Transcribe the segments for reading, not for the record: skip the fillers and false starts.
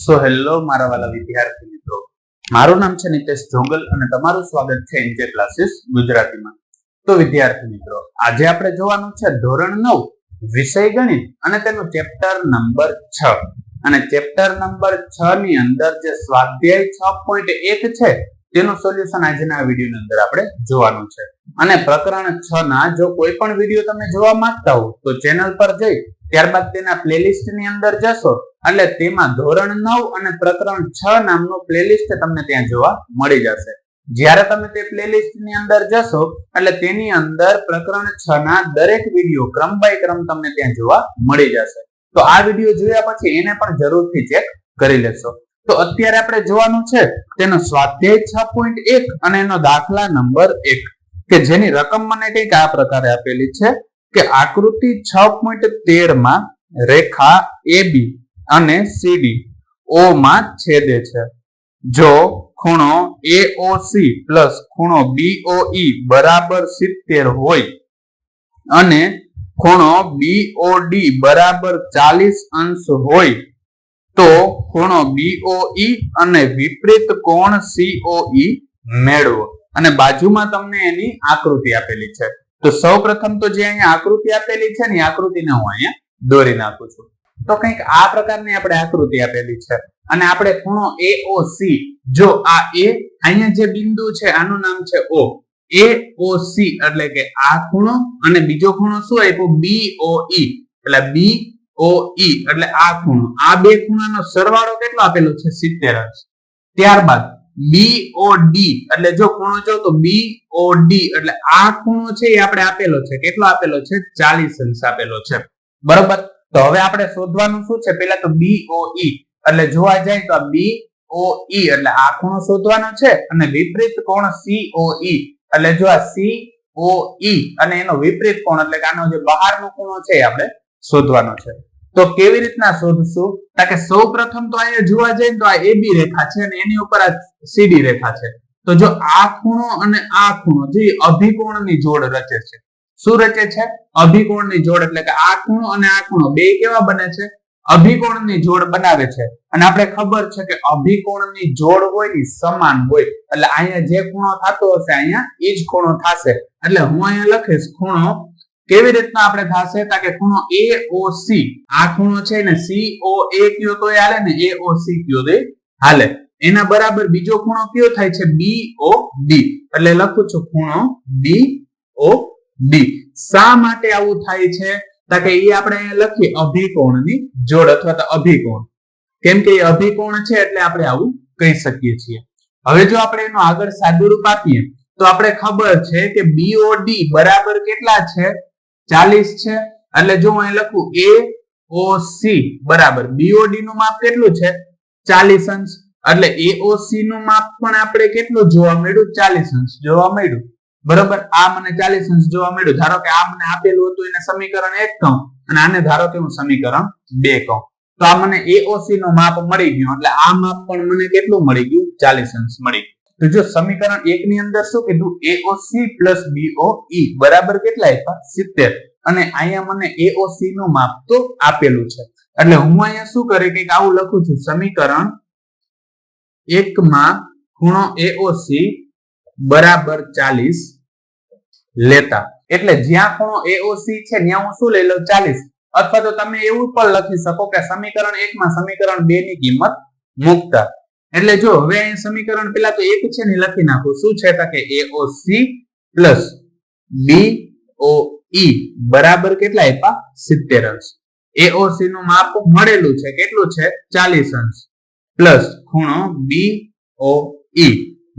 So hello મારા વાલા વિદ્યાર્થી મિત્રો, મારું નામ છે નિતેશ જોગલ અને તમારું સ્વાગત છે એનજે ક્લાસીસ ગુજરાતીમાં. તો વિદ્યાર્થી મિત્રો, આજે આપણે જોવાનું છે ધોરણ 9 વિષય ગણિત અને તેનું ચેપ્ટર નંબર 6. અને ચેપ્ટર નંબર 6 ની અંદર જે સ્વાધ્યાય 6.1 છે તેનું સોલ્યુશન આજના વિડીયોની અંદર આપણે જોવાનું છે. અને પ્રકરણ 6 ના જો કોઈ પણ વિડીયો તમે જોવા માંગતા હો તો ચેનલ પર જઈ ત્યારબાદ તેના પ્લેલિસ્ટ ની અંદર જશો એટલે તેમાં ધોરણ 9 અને પ્રકરણ 6 નામનું પ્લેલિસ્ટ તમને ત્યાં જોવા મળી જશે. જ્યારે તમે તે પ્લેલિસ્ટ ની અંદર જશો એટલે તેની અંદર પ્રકરણ 6 ના દરેક વિડીયો ક્રમ બાય ક્રમ તમને ત્યાં જોવા મળી જશે. તો આ વિડીયો જોયા પછી એને પણ જરૂરથી ચેક કરી લેશો. તો અત્યારે આપણે જોવાનું છે તેનો સ્વાધ્યાય 6.1 અને એનો દાખલા નંબર 1 કે જેની રકમ મને કંઈક આ પ્રકારે આપેલી છે કે આકૃતિ 6.13 માં રેખા AB અને CD O માં છેદે છે. જો ખૂણો AOC પ્લસ ખૂણો BOE બરાબર 70 હોય અને ખૂણો BOD બરાબર 40 અંશ હોય તો ખૂણો BOE અને વિપરીત કોણ COE મેળવો. અને બાજુમાં તમને એની આકૃતિ આપેલી છે. તો સૌપ્રથમ તો જે અહીંયા આકૃતિ આપેલી છે ને આકૃતિને હું અહીંયા દોરી નાખું છું. તો કંઈક આ પ્રકારની આપણે આકૃતિ આપેલી છે અને આપણે ખૂણો AOC, જો આ A અહીંયા જે બિંદુ છે આનું નામ છે O, AOC એટલે કે આ ખૂણો અને બીજો ખૂણો શું આપ્યો BOE એટલે BOE એટલે આ ખૂણો. આ બે ખૂણાનો સરવાળો કેટલો આપેલો છે 70 અંશ. ત્યારબાદ BOD એટલે જો ખૂણો જો તો BOD એટલે આ ખૂણો છે એ આપણે આપેલો છે, કેટલો આપેલો છે 40 અંશ આપેલો છે. બરોબર. તો હવે આપણે શોધવાનું શું છે, પહેલા તો BOE એટલે જોવા જાય તો આ BOE એટલે આ ખૂણો શોધવાનો છે અને વિપરીત કોણ COE એટલે જો આ COE અને એનો વિપરીત કોણ એટલે કે આનો જે બહારનો ખૂણો છે એ આપણે શોધવાનો છે. તો કેવી રીતના શોધશું? કે સૌપ્રથમ તો અહીંયા જોવા જાય તો આ AB રેખા છે અને એની ઉપર આ CD રેખા છે. તો જો આ ખૂણો અને આ ખૂણો જે અભિકોણની જોડ રચે છે. શું રચે છે? અભિકોણની જોડ એટલે કે આ ખૂણો અને આ ખૂણો બે કેવા બને છે? અભિકોણની જોડ બનાવે છે. અને આપણે ખબર છે કે અભિકોણની જોડ હોય ને સમાન હોય એટલે અહીંયા જે ખૂણો થતો હશે અહીંયા એ જ ખૂણો થશે. એટલે હું અહીંયા લખીશ ખૂણો કેવી રીતના આપણે થશે કે ખૂણો AOC, આ ખૂણો છે ને COA કયો તો હાલે ને AOC કયો તો હાલે. એના બરાબર બીજો ખૂણો કયો થાય છે BOD એટલે લખું છું ખૂણો BOD. શા માટે આવું થાય છે કે એ આપણે અહીંયા લખીએ અભિકોણની જોડ અથવા તો અભિકોણ, કેમ કે એ અભિકોણ છે એટલે આપણે આવું કહી શકીએ છીએ. હવે જો આપણે એનો આગળ સાદુરૂપ આપીએ તો આપણે ખબર છે કે BOD બરાબર કેટલા છે 40 છે. એટલે જો હું અહીં લખું AOC બરાબર BOD નું માપ કેટલું છે 40 અંશ એટલે AOC નું માપ પણ આપણે કેટલું જોવા મળ્યું 40 અંશ જોવા મળ્યું. બરોબર. આ મને 40 અંશ જોવા મળ્યું. ધારો કે આ મને આપેલું હતું એને સમીકરણ 1 કહું અને આને ધારો કે હું સમીકરણ 2 કહું તો આ મને AOC નું માપ મળી ગયું એટલે આ માપ પણ મને કેટલું મળી ગયું 40 અંશ મળી ગયું. તો જો સમીકરણ 1 ની અંદર શું કીધું AOC પ્લસ BOE બરાબર કેટલા આપ્યા 70 અને અહીંયા મને AOC નું માપ તો આપેલું છે. એટલે હું અહીંયા શું કરે કે આવું લખું છું સમીકરણ 1 માં ખૂણો AOC બરાબર 40 લેતા. એટલે જ્યાં ખૂણો AOC છે ત્યાં હું શું લઈ લઉં 40 અથવા તો તમે એવું પણ લખી શકો કે સમીકરણ 1 માં સમીકરણ 2 ની કિંમત મૂકતા. એટલે જો હવે અહીં સમીકરણ પેલા તો 1 છે ને લખી નાખું. શું છે કે AOC પ્લસ BOE બરાબર કેટલા આપ્યા 70 અંશ. AOC નું માપ મળેલું છે કેટલું છે 40 અંશ પ્લસ ખૂણો BOE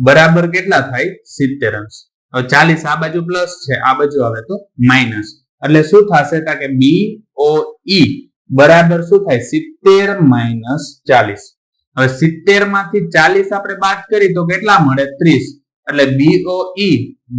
બરાબર કેટલા થાય 70 અંશ. હવે 40 આ બાજુ પ્લસ છે આ બાજુ આવે તો માઇનસ એટલે શું થશે કે BOE બરાબર શું થાય 70 માઇનસ 40. હવે 70 માંથી 40 આપણે બાદ કરી તો કેટલા મળે 30 એટલે BOE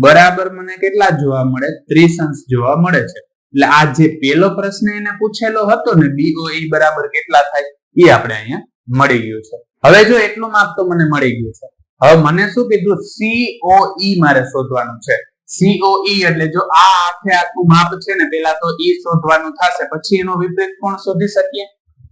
બરાબર મને કેટલા જોવા મળે 30 અંશ જોવા મળે છે. એટલે આ જે પેલો પ્રશ્ન એને પૂછેલો હતો ને BOE બરાબર કેટલા થાય એ આપણે અહીંયા મળી ગયું છે. હવે જો એટલું માપ તો મને મળી ગયું છે. હવે મને શું કીધું COE મારે શોધવાનું છે. COE એટલે જો આ આખે આખું માપ છે ને પેલા તો E શોધવાનું થશે પછી એનો વિપરીત કોણ શોધી શકીએ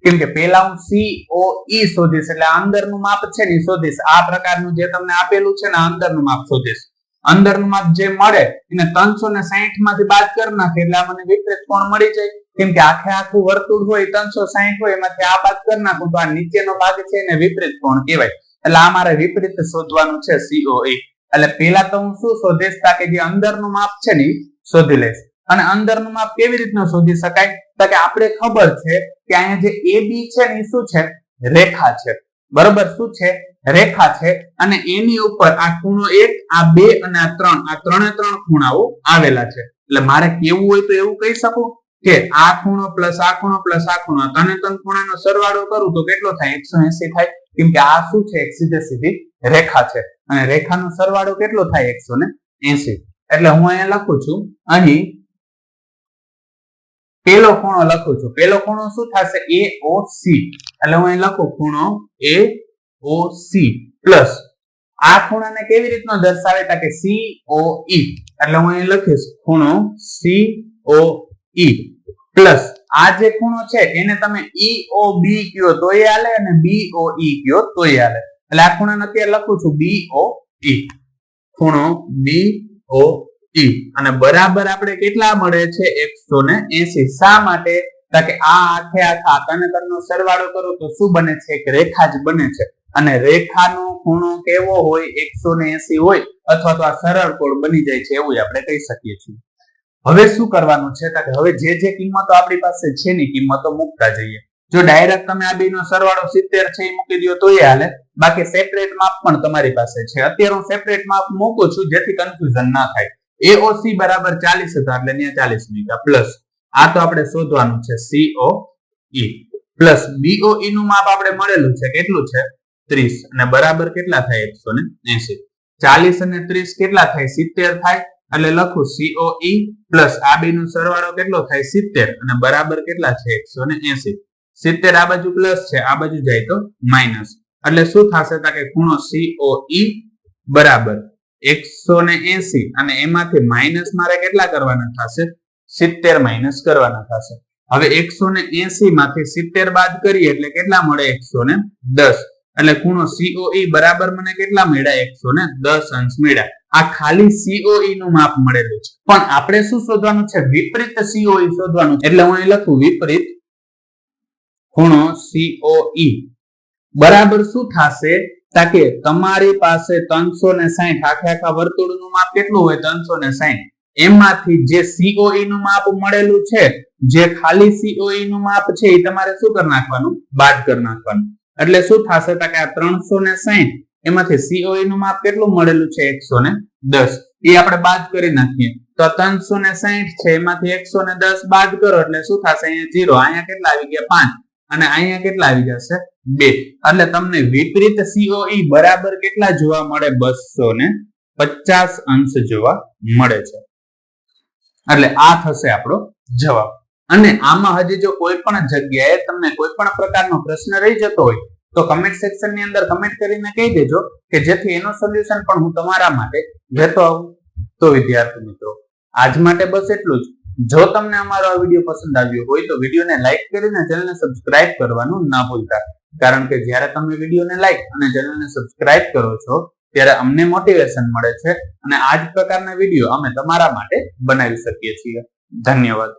કેમ કે પેલા હું COE શોધીશ એટલે અંદરનું માપ છે ને શોધીશ. આ પ્રકારનું જે તમને આપેલું છે ને અંદરનું માપ શોધીશ. અંદરનું માપ જે મળે એને 360 માંથી બાદ કરી નાખે એટલે મને વિપરીત કોણ મળી જાય. કેમ કે આખે આખું વર્તુળ હોય 360 હોય એમાંથી આ બાદ કરી નાખું તો આ નીચેનો ભાગ છે એને વિપરીત કોણ કહેવાય. એટલે આ મારે વિપરીત શોધવાનું છે COE. એટલે પેલા તો હું શું શોધીશ કે જે અંદરનું માપ છે ને શોધી લઈશ. અને અંદરનું માપ કેવી રીતના શોધી શકાય? તો કે આપણે ખબર છે કે અહીંયા જે AB છે ને શું છે? રેખા છે. બરોબર, શું છે? રેખા છે. અને એની ઉપર આ ખૂણો 1, આ 2 અને આ 3, આ ત્રણે ત્રણ ખૂણાઓ આવેલા છે. એટલે મારે કેવું હોય તો એવું કહી શકું કે આ ખૂણો પ્લસ આ ખૂણો પ્લસ આ ખૂણો ત્રણે ત્રણ ખૂણાનો સરવાળો કરું તો કેટલો થાય? 180 થાય. કેમ કે આ શું છે? એક સીધે સીધી રેખા છે અને રેખાનો સરવાળો કેટલો થાય? 180. એટલે હું અહીંયા લખું છું, અહીં પેલો ખૂણો લખું છું. પેલો ખૂણો શું થશે? AOC. એટલે હું અહીં લખું ખૂણો AOC પ્લસ આ ખૂણાને કેવી રીતનો દર્શાવે? કે COE. એટલે હું અહીં લખીશ ખૂણો COE પ્લસ આ જે ખૂણો છે એને તમે EOB કયો તોય હાલે અને BOE કયો તોય હાલે. એટલે આ ખૂણાને અત્યારે લખું છું BOE, ખૂણો BOE અને બરાબર આપણે કેટલા મળે છે? 180. શા માટે? કે આ આખે આખા તનેતરનો સરવાળો કરો તો શું બને છે? એક રેખા જ બને છે. અને રેખાનો ખૂણો કેવો હોય? 180 હોય અથવા તો આ સરળ કોણ બની જાય છે એવું આપણે કહી શકીએ છીએ. હવે શું કરવાનું છે? કે હવે જે કિંમતો આપણી પાસે છે ની કિંમતો મૂકતા જઈએ. જો ડાયરેક્ટ તમે આ બેનો સરવાળો 70 છે એ મૂકી દો તોય હાલે. બાકી સેપરેટ માપ પણ તમારી પાસે છે. અત્યારે હું સેપરેટ માપ મૂકું છું જેથી કન્ફ્યુઝન ના થાય. AOC બરાબર 40 હતા એટલે ત્યાં 40 મૂક્યા પ્લસ આ તો આપણે શોધવાનું છે COE પ્લસ BOE નું માપ આપણે મળેલું છે કેટલું છે? 30 અને બરાબર કેટલા થાય? 180. 40 અને 30 કેટલા થાય? 70 થાય. એટલે લખું COE પ્લસ આ બે નો સરવાળો કેટલો થાય? 70 અને બરાબર કેટલા છે? 180. 70 આ બાજુ પ્લસ છે, આ બાજુ જાય તો માઇનસ. એટલે શું થશે? કે ખૂણો COE બરાબર 180 અને એમાંથી માઇનસ મારે કેટલા કરવાના થશે? 70 માઇનસ કરવાના થશે. હવે 180 માંથી 70 બાદ કરીએ એટલે કેટલા મળે? 110. એટલે ખૂણો COE બરાબર મને કેટલા મળ્યા? 110 અંશ મળ્યા. આ ખાલી COE નું માપ મળેલું છે. પણ આપણે શું શોધવાનું છે? વિપરીત COE શોધવાનું છે. એટલે હું અહીં લખું વિપરીત ખૂણો COE બરાબર શું થશે? કે તમારી પાસે 360 આખા વર્તુળનું માપ કેટલું હોય? 360. એમાંથી જે COE નું માપ મળેલું છે, જે ખાલી COE નું માપ છે એ તમારે શું કરી નાખવાનું? બાદ કરી નાખવાનું. એટલે શું થશે? કે આ 360 એમાંથી COE નું માપ કેટલું મળેલું છે? 110. એ આપણે બાદ કરી નાખીએ તો 360 છે એમાંથી 110 બાદ કરો એટલે શું થશે? અહીંયા 0. અહીંયા કેટલા આવી ગયા? 5 અને અહીંયા કેટલા આવી જશે? 2. એટલે તમને વિપરીત COE બરાબર કેટલા જોવા મળે? 250 અંશ જોવા મળે છે. એટલે આ થશે આપણો જવાબ. અને આમાં હજી જો કોઈ પણ જગ્યાએ તમને કોઈ પણ પ્રકારનો પ્રશ્ન રહી જતો હોય તો કમેન્ટ સેક્શન ની અંદર કમેન્ટ કરીને કહી દેજો કે જેથી એનો સોલ્યુશન પણ હું તમારા માટે લેતો આવું. તો વિદ્યાર્થી મિત્રો આજ માટે બસ એટલું જ. જો તમને અમારો આ વિડીયો પસંદ આવ્યો હોય તો વિડીયોને લાઈક કરીને ચેનલને સબસ્ક્રાઇબ કરવાનું ના ભૂલતા. કારણ કે જ્યારે તમે વિડીયોને લાઈક અને ચેનલને સબસ્ક્રાઇબ કરો છો ત્યારે અમને મોટિવેશન મળે છે અને આ જ પ્રકારના વિડીયો અમે તમારા માટે બનાવી શકીએ છીએ. ધન્યવાદ.